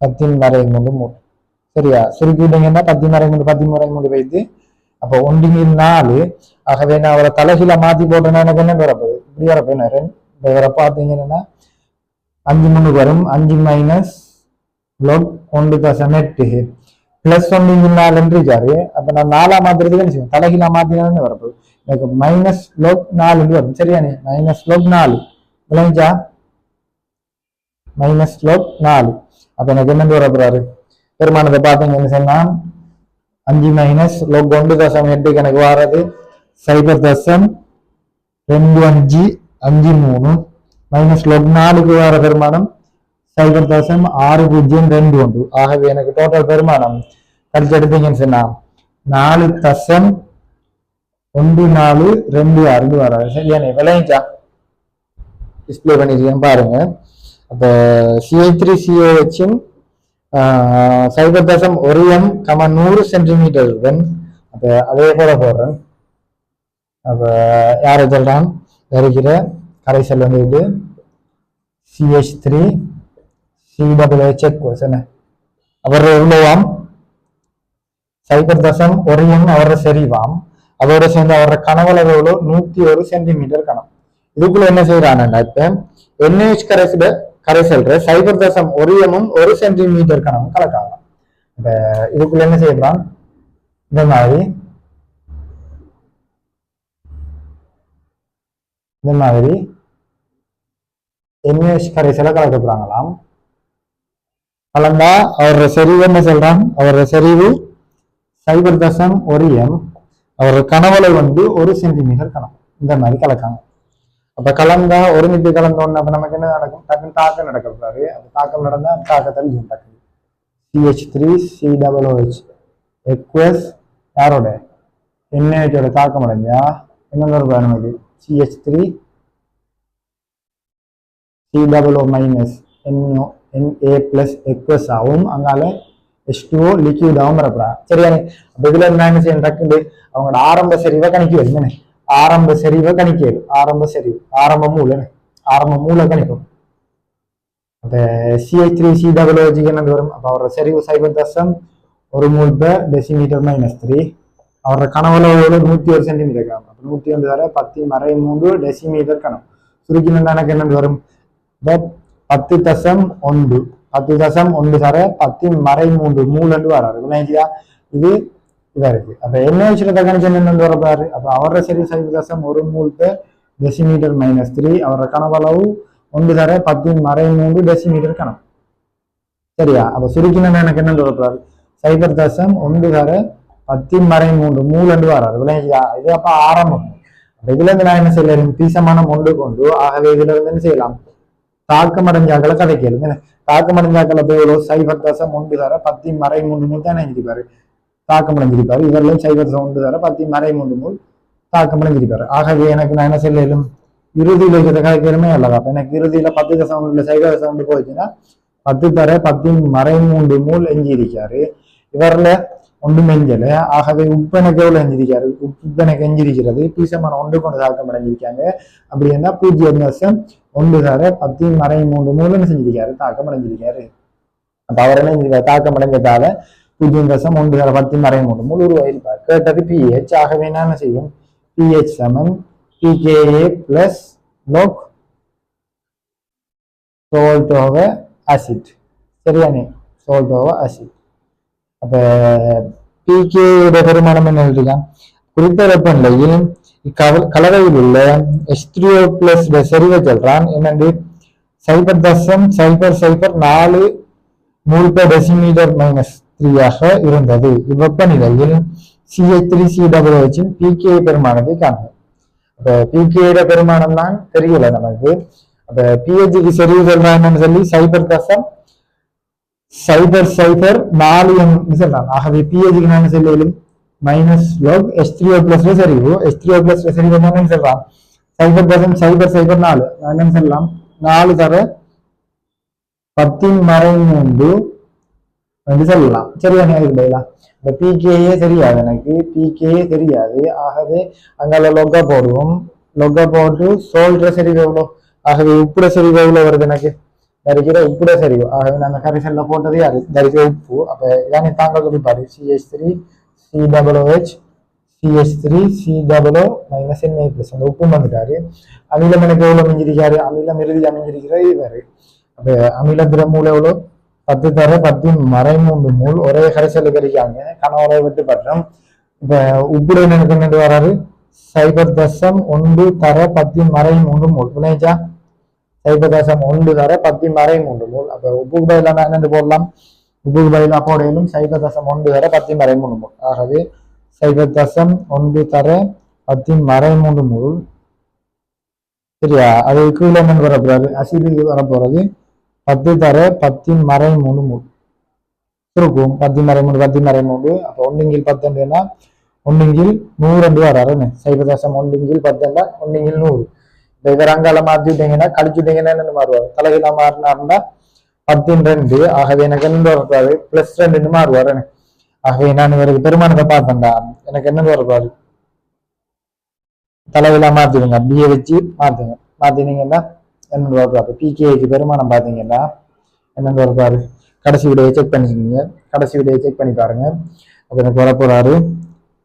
10 மறை 3 மூல். சரியா? சுருக்கிட்டீங்கன்னா 10 மறை 3 வைத்து அப்போ 1/4. ஆகவே நான் அவரை தலைகீழ மாத்தி போட்டேன்னா எனக்கு என்ன வரப்போகுது? இப்படி வரப்போ வர பார்த்தீங்கன்னா 5 3 வரும். 5 மைனஸ் லோக் 1.8 பிளஸ் 1/4 இருக்காரு. அப்ப நான் 4 மாத்துறதுக்கு என்ன செய்யும்? தலைகீழ மாத்தினா வரப்போகுது எனக்கு மைனஸ் லோக் 4 வரும். சரியானே? மைனஸ் லோக் 4 விளைஞ்சா மைனஸ் லோக் 4. அப்ப எனக்கு என்ன வரப்போறாரு? பெருமானத்தை பார்த்தீங்கன்னு சொன்னா 5 மைனஸ் லோக் 1.8 எனக்கு வாரது 0.2553 மைனஸ் லோக் 4க்கு வர பெருமானம் 0.6021. ஆகவே எனக்கு டோட்டல் பெருமானம் கழிச்சு எடுத்தீங்கன்னு சொன்னா 4.1426 வராது. சரியானே? விளைஞ்சா டிஸ்பிளே பண்ணிருக்கேன் பாருங்க. அப்ப CH3COHம் 0.1 m 100 சென்டிமீட்டர். அப்ப அதே போல போடுறேன். அப்ப யாரை சொல்றான்? இருக்கிற கரைசல் வந்து CH3COOH என்ன அவர் எவ்வளவாம்? 0.1 m அவர செறிவாம். அதோட சேர்ந்து அவர கனவளவு எவ்வளோ? 101 சென்டிமீட்டர் கணம். இதுக்குள்ள என்ன செய்யறான்டா? இப்ப NaH கரைசல் 0.1 m 1 சென்டிமீட்டர் கணம் கலக்கலாம். இப்ப இதுக்குள்ள என்ன செய்யலாம்? இந்த மாதிரி NaH கரைசலை கலக்க போறாங்களாம். கலந்தா அவரோட செறிவு என்ன சொல்றான்? அவரோட செறிவு 0.1 m அவரோட கனவளவு வந்து 1 சென்டிமீட்டர் கணம். இந்த மாதிரி கலக்காங்க. அப்ப கலந்தா ஒரு மீட்டர் கலந்தோன்னு அப்ப நமக்கு என்ன நடக்கும்? டக்குன்னு தாக்கம் நடக்கிறாரு. அந்த தாக்கம் நடந்தா அந்த தாக்கத்தில் டக்கு CH3COOH எக்வஸ் யாரோட? NaHோட தாக்கம் அடைஞ்சா என்ன வருது நமக்கு? CH3COO மைனஸ் Na பிளஸ் எக்வஸ் ஆகும். அங்கால H2O லிக்யூட் ஆகும் வரப்படா. சரியானே? அப்ப இதுல என்ன செய்யணும்? டக்குண்டு அவங்களோட ஆரம்ப செறிவை கணிக்க வருங்க. ஆரம்ப செறிவை கணிக்கிறது. ஆரம்ப செறிவு ஆரம்ப மூல கணிப்போம். அப்ப CH3COOH என்ன வரும்? அப்ப அவரோட செறிவு 0.1 மூல் பெர் டெசிமீட்டர் மைனஸ் 3. அவரோட கனவளவு 101 சென்டிமீட்டர் கணம். அப்ப 101 தர 10 மறை 3 டெசிமீட்டர் கணம். சுருக்கினா எனக்கு என்ன வரும்? 10.1 10.1 தர 10 மறை 3 மூல் என்று வராது. விளைஞ்சியா? இது இதா இருக்கு. அப்ப NaH கணிச்சல் என்ன வரப்பாரு? அப்ப அவரோட செறிவு 0.1 மூல் பெர் டெசிமீட்டர் மைனஸ் 3. அவரோட கனவளவு 1 தர 10 மறை 3 டெசிமீட்டர் கணம். சரியா? அப்ப சுருக்கினா எனக்கு என்ன வரப்பாரு? 0.1 தர 10 மறை 3 மூல் என்று வராது. விளைஞ்சியா? இது அப்ப ஆரம்பம். இதுல இருந்து நான் என்ன செய்யலாம்? பீசமானம் ஒன்று கொண்டு ஆகவே இதுல இருந்து என்ன செய்யலாம்? தாக்கம் அடைஞ்சாக்களை கதை கேளுங்க. தாக்கம் அடைஞ்சாக்களை போய் 0.1 தர 10 மறை 3 மூல் தான் நினைச்சிருப்பாரு. தாக்கம் அடைஞ்சிருப்பாரு. இவர்களும் 0.1 தர 10 மறை 3 மூல் தாக்கம் அடைஞ்சிருப்பாரு. ஆகவே எனக்கு நான் என்ன செய்யலும்? இறுதியில் இருக்கிற கதைக்கிறமே அல்லவா? அப்ப எனக்கு இறுதியில 10.1 0.1 போயிடுச்சுன்னா 10 தர 10 மறை 3 மூல் எஞ்சி இருக்காரு. இவர்ல ஒன்றும் எஞ்சல. ஆகவே உப்பெனக்கு எவ்வளவு எஞ்சிருக்காரு? உப்பெனக்கு எஞ்சிருக்கிறது பீசமான 1 கொண்டு தாக்கம் அடைஞ்சிருக்காங்க. அப்படி என்ன 0.1 தர 10 மறை 3 மூல் என்ன செஞ்சிருக்காரு? தாக்கம் அடைஞ்சிருக்காரு. அப்ப அவர் என்ன செஞ்சிருக்காரு? தாக்கம் அடைஞ்சதால 0.1 தர 10 மறை 3 மூல் உருவாயிருப்பார். கேட்டது pH. ஆகவே என்ன செய்யும்? pH சமம் pKa plus Lok salt over acid. சரியானே? salt over acid. அப்ப pKa பெருமானம் என்ன எழுதிக்கலாம்? குறித்த வெப்பநிலையில் கலவையில் உள்ள H3O பிளஸ் செறிவை சொல்றான். என்னண்டு 0.004 மூல் பெர் டெசிமீட்டர் -3 ஆக இருந்தது. இவ்வெப்பநிலையில் CH3COOH pKa பெருமானத்தை காண்போம். அப்ப pKa பெருமானம் தான் தெரியல நமக்கு. அப்ப pHக்கு செறிவு சொல்றான்னு சொல்லி 0.004 சொல்லலாம். ஆகவே pHக்கு நான் செல்லும் -log H3O பிளஸ் செறிவு. H3O பிளஸ் செறிவு என்னன்னு சொல்றான் 0.004 நான் என்ன சொல்லலாம் 4 தர 10⁻³ என்று சொல்லலாம். சரியான பதிலா? இப்ப pKa தெரியாது, எனக்கு pKa தெரியாது. ஆகவே அங்கால லொக்கா போடுவோம். லொக்கா போட்டு சோல்ற செறிவு எவ்வளோ, ஆகவே உப்புட செறிவு எவ்வளவு வருது எனக்கு தரிக்கிற உப்புட செறிவு. ஆகவே நான் அந்த கரைசல்ல போட்டது யாரு தரிக்கிற உப்பு. அப்ப இதானே தாங்க குறிப்பாரு CH3COOH CH3COO -Na+. அந்த உப்பும் வந்துட்டாரு. அமிலம் எனக்கு எவ்வளவு அமைஞ்சிருக்காரு, அமிலம் இறுதி அமைஞ்சிருக்கிறது இவரு. அப்ப அமிலத்திர மூல எவ்வளோ 10 தர 10⁻³ மூல் ஒரே கரைசலுக்கு இருக்காங்க. கணவரை விட்டு பற்றம். இப்ப உப்புட எனக்கு வராரு 0.1 தர 10⁻³ மூல். புனைச்சா 0.1 தர 10⁻³ மூல். அப்ப உப்புக்கு பதிலாக நான் என்னென்று போடலாம், உப்புக்கு பதிலாக போடையிலும் 0.1 தர 10⁻³ மூல். ஆகவே 0.1 தர 10⁻³ மூல். சரியா? அது கீழே என்னன்னு வரப்போறாரு, அசிடு வரப்போறது 10 தர 10⁻³ மூல் இருக்கும். 10⁻³. அப்ப 1/10 1/100 வராரு. 0.1/10 1/100. இப்ப இவர் அங்கால மாத்திட்டீங்கன்னா கழிச்சுட்டீங்கன்னா என்னன்னு மாறுவாரு, தலைகீழா மாறினாருன்னா 10/2. ஆகவே எனக்கு என்ன வரக்கூடாது +2 மாறுவாரு. ஆகவே நான் இவருக்கு பெருமானத்தை பார்த்தேன்டா, எனக்கு என்ன வரக்கூடாது தலைகீழா மாத்திடுங்க, அப்படியே வச்சு மாத்துங்க. மாத்தினீங்கன்னா என்ன வரக்கூடாது pKaக்கு பெருமானம் பார்த்தீங்கன்னா என்ன வரக்கூடாது. கடைசி விடையை செக் பண்ணிக்கிங்க, கடைசி விடையை செக் பண்ணி பாருங்க. அப்ப எனக்கு வரப்போறாரு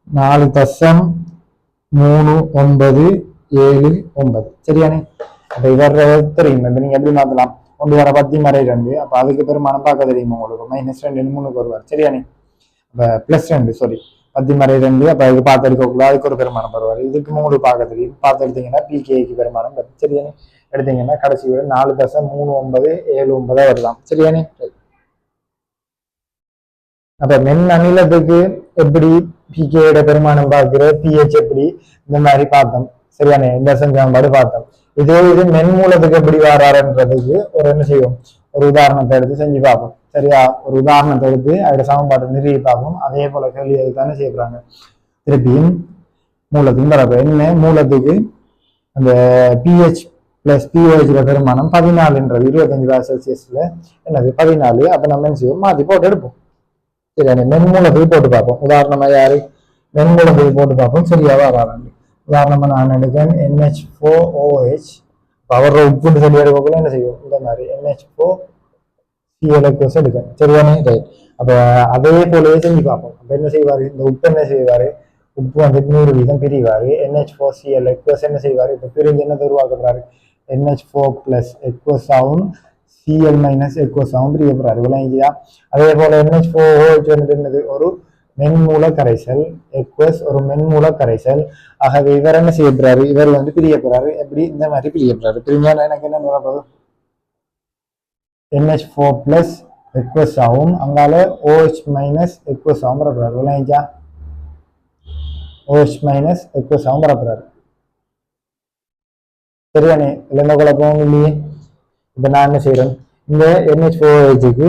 4.3979. சரியானே? அப்ப இவர் தெரியும். நீங்க எப்படி மாத்தலாம், 1 தர 10⁻². அப்ப அதுக்கு பெருமானம் பார்க்க தெரியுமா உங்களுக்கு, -2 3 வருவார். சரியானே? அப்ப +2 சாரி 10⁻². அப்ப இதுக்கு பார்த்து எடுக்கக்கூடாது, அதுக்கு ஒரு பெருமானம் வருவார். இதுக்கு 3 பார்க்க தெரியும். பார்த்து எடுத்தீங்கன்னா pKaக்கு பெருமானம். சரியானே? எடுத்தீங்கன்னா கடைசி விட 4.3979 வரலாம். சரியானே? அப்ப மென் அமிலத்துக்கு எப்படி pKa பெருமானம் பார்க்கிற, pH எப்படி, இந்த மாதிரி பார்த்தோம். சரியானே? இந்த சமன்பாடு பார்த்தோம். இதே இது மென் மூலத்துக்கு எப்படி வராருன்றதுக்கு ஒரு என்ன செய்வோம், ஒரு உதாரணத்தை எடுத்து செஞ்சு பார்ப்போம். சரியா? ஒரு உதாரணத்தை எடுத்து அதோட சமன்பாட்டை நிறுவி பார்ப்போம். அதே போல கேள்வி தானே செய்யறாங்க. திருப்பியும் மூலத்துக்கும் வரப்போ என்ன, மூலத்துக்கு அந்த pH பிளஸ் pOH பெருமானம் 14 25°C என்னது 14. அப்ப நம்ம என்ன செய்வோம், மாத்தி போட்டு எடுப்போம். சரியா? மென்மூலத்துக்கு போட்டு பார்ப்போம். உதாரணமா யாரு மென்மூலத்துக்கு போட்டு பார்ப்போம். சரியா வராது. உதாரணமா நான் எடுக்கேன் NH4OH. அவர் உப்புன்னு சொல்லி எடுக்கக்குள்ள என்ன செய்வோம், இந்த மாதிரி NH4Cl எடுக்கேன். சரியானே? ரைட். அப்ப அதே போலவே செஞ்சு பார்ப்போம். அப்ப என்ன செய்வாரு, இந்த உப்பு என்ன செய்வாரு, உப்பு வந்து 100% பிரிவாரு. NH4Cl என்ன செய்வாரு, இப்ப பிரிஞ்சு என்ன உருவாக்குறாரு, NH4+ ஆகும், Cl- ஆகும் பிரியப்படுறாரு. விளங்கியா? அதே போல NH4OH என்னது, ஒரு மென்மூல கரைசல், ஒரு மென்மூல கரைசல். ஆகவே இவர் என்ன செய்யப்படுறாரு, இவர் வந்து பிரியப்படுறாரு. எப்படி இந்த மாதிரி பிரியப்படுறாரு. பிரிஞ்சா எனக்கு என்ன வரப்போகுது, NH4+ ஆகும், அங்கால OH- ஆகும் வரப்படுறாரு. விளங்கியா? OH- ஆகும் வரப்படுறாரு. சரியானே? இல்லை எந்த குழப்பமும் இல்லையே. இப்ப நான் என்ன செய்யறேன், இந்த NH4OHக்கு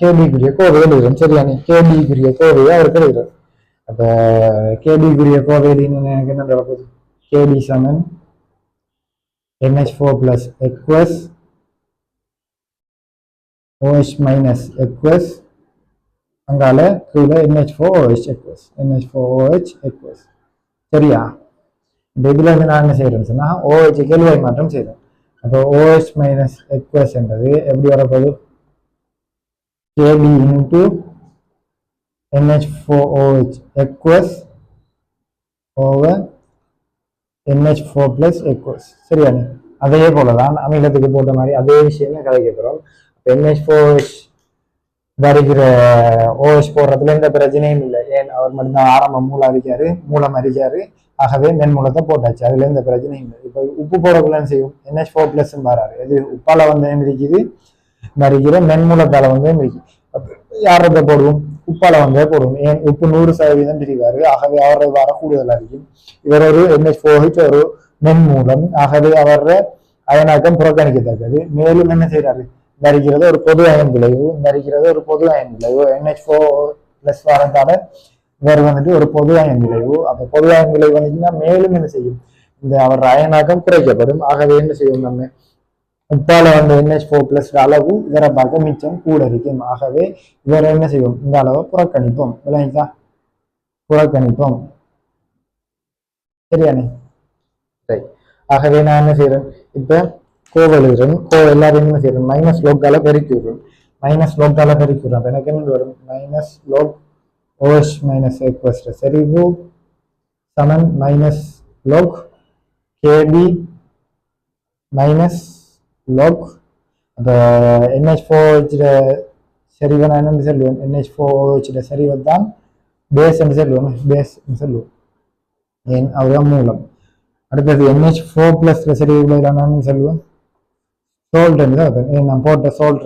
KB கோவை எழுதுறேன். சரியானே? KB கோவையை அவருக்கு எழுதுறேன். அப்ப KB கோவையில் எனக்கு என்ன நடக்குது, KB = NH4+ OH- அங்கால கீழே NH4OH. சரியா? இந்த இதுல இருந்து நான் என்ன செய்யறேன்னு சொன்னா OH கேள்வி மாற்றம் செய்யறேன். அப்போ OH- என்றது எப்படி வரப்போகுது, KB × NH4OH over NH4+. சரியானே? அதே போலதான் அமிலத்துக்கு போட்ட மாதிரி அதே விஷயமே கதைக்க போறோம். NH4OH வருகிற ஓஎஸ் போடுறதுல எந்த பிரச்சனையும் இல்லை. ஏன் அவர் மட்டும்தான் ஆரம்பம் மூலம் அரிக்காரு. ஆகவே மென்மூலத்தை போட்டாச்சு, அதுல எந்த பிரச்சனையும் இல்லை. இப்போ உப்பு போடக்குள்ளன்னு செய்யும் NH4+ வராரு. இது உப்பால வந்து இருக்குது, வருகிற மென்மூலத்தால வந்து யாரத்தை போடுவோம், உப்பால வந்து போடுவோம். ஏன் உப்பு 100% பிரிவாரு. ஆகவே அவரை வர கூடுதலாக இருக்கும். இவர் ஒரு NH4H ஒரு மென்மூலம். ஆகவே அவர அயனாக்கம் புறக்கணிக்கத்தக்கது. மேலும் என்ன செய்யறாரு, தரிக்கிறது ஒரு பொது அயன் விளைவு, NH4+ வரத்தால வேறு வந்துட்டு ஒரு பொது அயன் விளைவு. அப்ப பொது அயன் விளைவு வந்துச்சுன்னா மேலும் என்ன செய்யும், இந்த அவர் அயனாக்கம் குறைக்கப்படும். ஆகவே என்ன செய்யும், நம்ம உப்பால வந்து NH4+ அளவு இவரை பார்க்க மிச்சம் கூட இருக்கும். ஆகவே இவரை என்ன செய்வோம், இந்த அளவை புறக்கணிப்போம். விளங்கிச்சா, புறக்கணிப்போம். சரியானே, ரைட். ஆகவே நான் என்ன செய்யறேன், இப்ப கோவெழுகிறேன். எல்லாரும் என்ன செய்யறேன், மைனஸ் லோக்கால பெருக்கி விடுறேன். அப்ப எனக்கு என்ன வரும், minus log OH minus aqueous செறிவு சமன் minus log KB minus log. அப்போ NH4OH செறிவை நான் என்ன சொல்லுவேன், NH4OH செறிவை தான் பேஸ் என்று சொல்லுவேன். ஏன் அதுதான் மூலம். அடுத்தது NH4+ செறிவுகளை நான் சொல்லுவேன் சோல்ட் என்று தான். நான் போட்ட சோல்ட்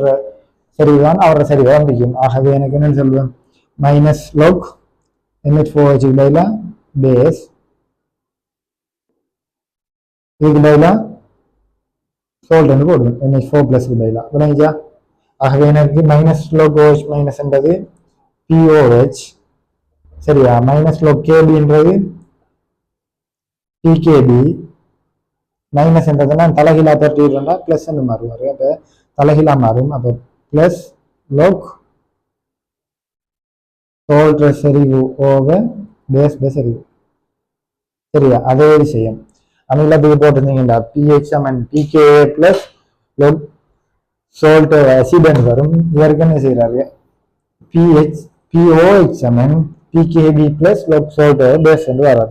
செறிவுதான் அவரோட செறிவை பிடிக்கும். ஆகவே எனக்கு என்னன்னு சொல்லுவேன், மைனஸ் லோக் NH4OH பதிலா பேஸ், இதுக்கு பதிலா சோல்ட் என்று போடுவேன் NH4+ பதிலா. விளங்கிச்சா. ஆகவே எனக்கு மைனஸ் லோக் OH மைனஸ் என்றது POH, சரியா. மைனஸ் லோக் KB என்றது PKB, மைனஸ் என்றதுனா தலைகீழா தட்டிடுறா பிளஸ் என்று மாறுவாரு. அப்ப தலைகீழா மாறும். அப்ப பிளஸ் லோக் சோல்ட் செறிவு ஓவர் பேஸ் செறிவு, சரியா. அதே விஷயம் அமிலத்துக்கு போட்டிருந்தீங்கன்னா pH சமன் pKa பிளஸ் லோக் சோல்ட் அசிடன் வரும். இதற்கு என்ன செய்யறாரு, POH சமன் pKb plus log salt base என்று வராது.